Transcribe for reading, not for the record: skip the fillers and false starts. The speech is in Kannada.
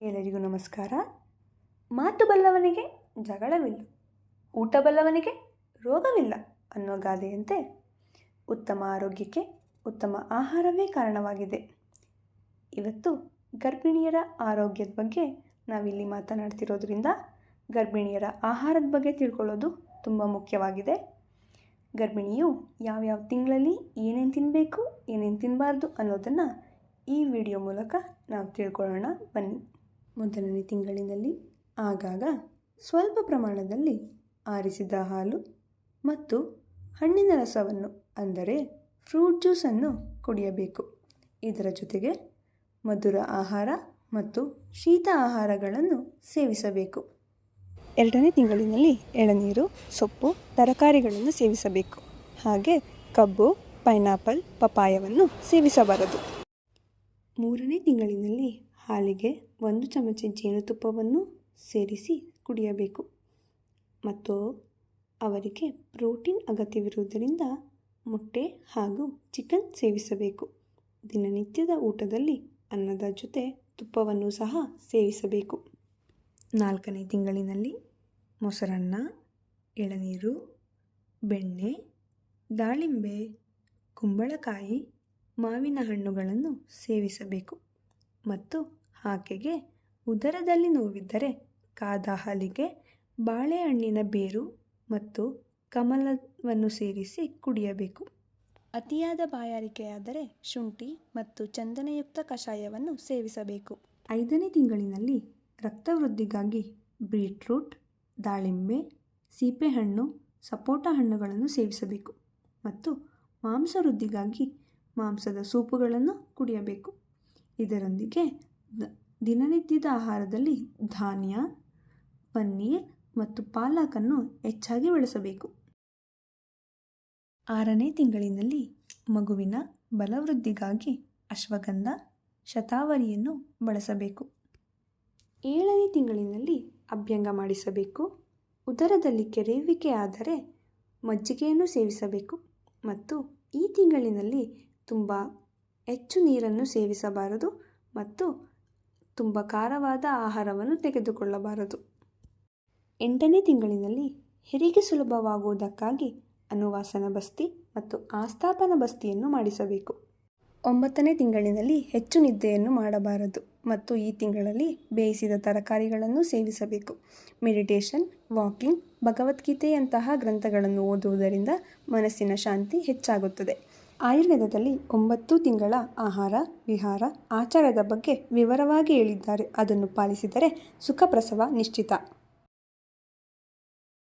ಎಲ್ಲರಿಗೂ ನಮಸ್ಕಾರ. ಮಾತು ಬಲ್ಲವನಿಗೆ ಜಗಳವಿಲ್ಲ, ಊಟ ಬಲ್ಲವನಿಗೆ ರೋಗವಿಲ್ಲ ಅನ್ನೋ ಗಾದೆಯಂತೆ ಉತ್ತಮ ಆರೋಗ್ಯಕ್ಕೆ ಉತ್ತಮ ಆಹಾರವೇ ಕಾರಣವಾಗಿದೆ. ಇವತ್ತು ಗರ್ಭಿಣಿಯರ ಆರೋಗ್ಯದ ಬಗ್ಗೆ ನಾವಿಲ್ಲಿ ಮಾತನಾಡ್ತಿರೋದ್ರಿಂದ ಗರ್ಭಿಣಿಯರ ಆಹಾರದ ಬಗ್ಗೆ ತಿಳ್ಕೊಳ್ಳೋದು ತುಂಬ ಮುಖ್ಯವಾಗಿದೆ. ಗರ್ಭಿಣಿಯು ಯಾವ್ಯಾವ ತಿಂಗಳಲ್ಲಿ ಏನೇನು ತಿನ್ನಬೇಕು, ಏನೇನು ತಿನ್ನಬಾರ್ದು ಅನ್ನೋದನ್ನು ಈ ವಿಡಿಯೋ ಮೂಲಕ ನಾವು ತಿಳ್ಕೊಳ್ಳೋಣ ಬನ್ನಿ. ಮೊದಲನೇ ತಿಂಗಳಿನಲ್ಲಿ ಆಗಾಗ ಸ್ವಲ್ಪ ಪ್ರಮಾಣದಲ್ಲಿ ಆರಿಸಿದ ಹಾಲು ಮತ್ತು ಹಣ್ಣಿನ ರಸವನ್ನು ಅಂದರೆ ಫ್ರೂಟ್ ಜ್ಯೂಸನ್ನು ಕುಡಿಯಬೇಕು. ಇದರ ಜೊತೆಗೆ ಮಧುರ ಆಹಾರ ಮತ್ತು ಶೀತ ಆಹಾರಗಳನ್ನು ಸೇವಿಸಬೇಕು. ಎರಡನೇ ತಿಂಗಳಿನಲ್ಲಿ ಎಳನೀರು, ಸೊಪ್ಪು, ತರಕಾರಿಗಳನ್ನು ಸೇವಿಸಬೇಕು. ಹಾಗೆ ಕಬ್ಬು, ಪೈನಾಪಲ್, ಪಪಾಯವನ್ನು ಸೇವಿಸಬಾರದು. ಮೂರನೇ ತಿಂಗಳಿನಲ್ಲಿ ಹಾಲಿಗೆ 1 ಚಮಚ ಜೇನುತುಪ್ಪವನ್ನು ಸೇರಿಸಿ ಕುಡಿಯಬೇಕು ಮತ್ತು ಅವರಿಗೆ ಪ್ರೋಟೀನ್ ಅಗತ್ಯವಿರುವುದರಿಂದ ಮೊಟ್ಟೆ ಹಾಗೂ ಚಿಕನ್ ಸೇವಿಸಬೇಕು. ದಿನನಿತ್ಯದ ಊಟದಲ್ಲಿ ಅನ್ನದ ಜೊತೆ ತುಪ್ಪವನ್ನು ಸಹ ಸೇವಿಸಬೇಕು. 4ನೇ ತಿಂಗಳಿನಲ್ಲಿ ಮೊಸರನ್ನ, ಎಳನೀರು, ಬೆಣ್ಣೆ, ದಾಳಿಂಬೆ, ಕುಂಬಳಕಾಯಿ, ಮಾವಿನ ಹಣ್ಣುಗಳನ್ನು ಸೇವಿಸಬೇಕು ಮತ್ತು ಆಕೆಗೆ ಉದರದಲ್ಲಿ ನೋವಿದ್ದರೆ ಕಾದ ಹಾಲಿಗೆ ಬಾಳೆಹಣ್ಣಿನ ಬೇರು ಮತ್ತು ಕಮಲವನ್ನು ಸೇರಿಸಿ ಕುಡಿಯಬೇಕು. ಅತಿಯಾದ ಬಾಯಾರಿಕೆಯಾದರೆ ಶುಂಠಿ ಮತ್ತು ಚಂದನಯುಕ್ತ ಕಷಾಯವನ್ನು ಸೇವಿಸಬೇಕು. 5ನೇ ತಿಂಗಳಿನಲ್ಲಿ ರಕ್ತವೃದ್ಧಿಗಾಗಿ ಬೀಟ್ರೂಟ್, ದಾಳಿಂಬೆ, ಸೀಬೆಹಣ್ಣು, ಸಪೋಟ ಹಣ್ಣುಗಳನ್ನು ಸೇವಿಸಬೇಕು ಮತ್ತು ಮಾಂಸವೃದ್ಧಿಗಾಗಿ ಮಾಂಸದ ಸೂಪುಗಳನ್ನು ಕುಡಿಯಬೇಕು. ಇದರೊಂದಿಗೆ ದಿನನಿತ್ಯದ ಆಹಾರದಲ್ಲಿ ಧಾನ್ಯ, ಪನ್ನೀರ್ ಮತ್ತು ಪಾಲಕನ್ನು ಹೆಚ್ಚಾಗಿ ಬಳಸಬೇಕು. 6ನೇ ತಿಂಗಳಿನಲ್ಲಿ ಮಗುವಿನ ಬಲವೃದ್ಧಿಗಾಗಿ ಅಶ್ವಗಂಧ, ಶತಾವರಿಯನ್ನು ಬಳಸಬೇಕು. 7ನೇ ತಿಂಗಳಿನಲ್ಲಿ ಅಭ್ಯಂಗ ಮಾಡಿಸಬೇಕು. ಉದರದಲ್ಲಿ ಕೆರೆಯುವಿಕೆ ಆದರೆ ಮಜ್ಜಿಗೆಯನ್ನು ಸೇವಿಸಬೇಕು ಮತ್ತು ಈ ತಿಂಗಳಿನಲ್ಲಿ ತುಂಬ ಹೆಚ್ಚು ನೀರನ್ನು ಸೇವಿಸಬಾರದು ಮತ್ತು ತುಂಬ ಖಾರವಾದ ಆಹಾರವನ್ನು ತೆಗೆದುಕೊಳ್ಳಬಾರದು. 8ನೇ ತಿಂಗಳಿನಲ್ಲಿ ಹೆರಿಗೆ ಸುಲಭವಾಗುವುದಕ್ಕಾಗಿ ಅನುವಾಸನ ಬಸ್ತಿ ಮತ್ತು ಆಸ್ಥಾಪನ ಬಸ್ತಿಯನ್ನು ಮಾಡಿಸಬೇಕು. 9ನೇ ತಿಂಗಳಿನಲ್ಲಿ ಹೆಚ್ಚು ನಿದ್ದೆಯನ್ನು ಮಾಡಬಾರದು ಮತ್ತು ಈ ತಿಂಗಳಲ್ಲಿ ಬೇಯಿಸಿದ ತರಕಾರಿಗಳನ್ನು ಸೇವಿಸಬೇಕು. ಮೆಡಿಟೇಷನ್, ವಾಕಿಂಗ್, ಭಗವದ್ಗೀತೆಯಂತಹ ಗ್ರಂಥಗಳನ್ನು ಓದುವುದರಿಂದ ಮನಸ್ಸಿನ ಶಾಂತಿ ಹೆಚ್ಚಾಗುತ್ತದೆ. ಆಯುರ್ವೇದದಲ್ಲಿ 9 ತಿಂಗಳ ಆಹಾರ, ವಿಹಾರ, ಆಚಾರದ ಬಗ್ಗೆ ವಿವರವಾಗಿ ಹೇಳಿದ್ದಾರೆ. ಅದನ್ನು ಪಾಲಿಸಿದರೆ ಸುಖಪ್ರಸವ ನಿಶ್ಚಿತ.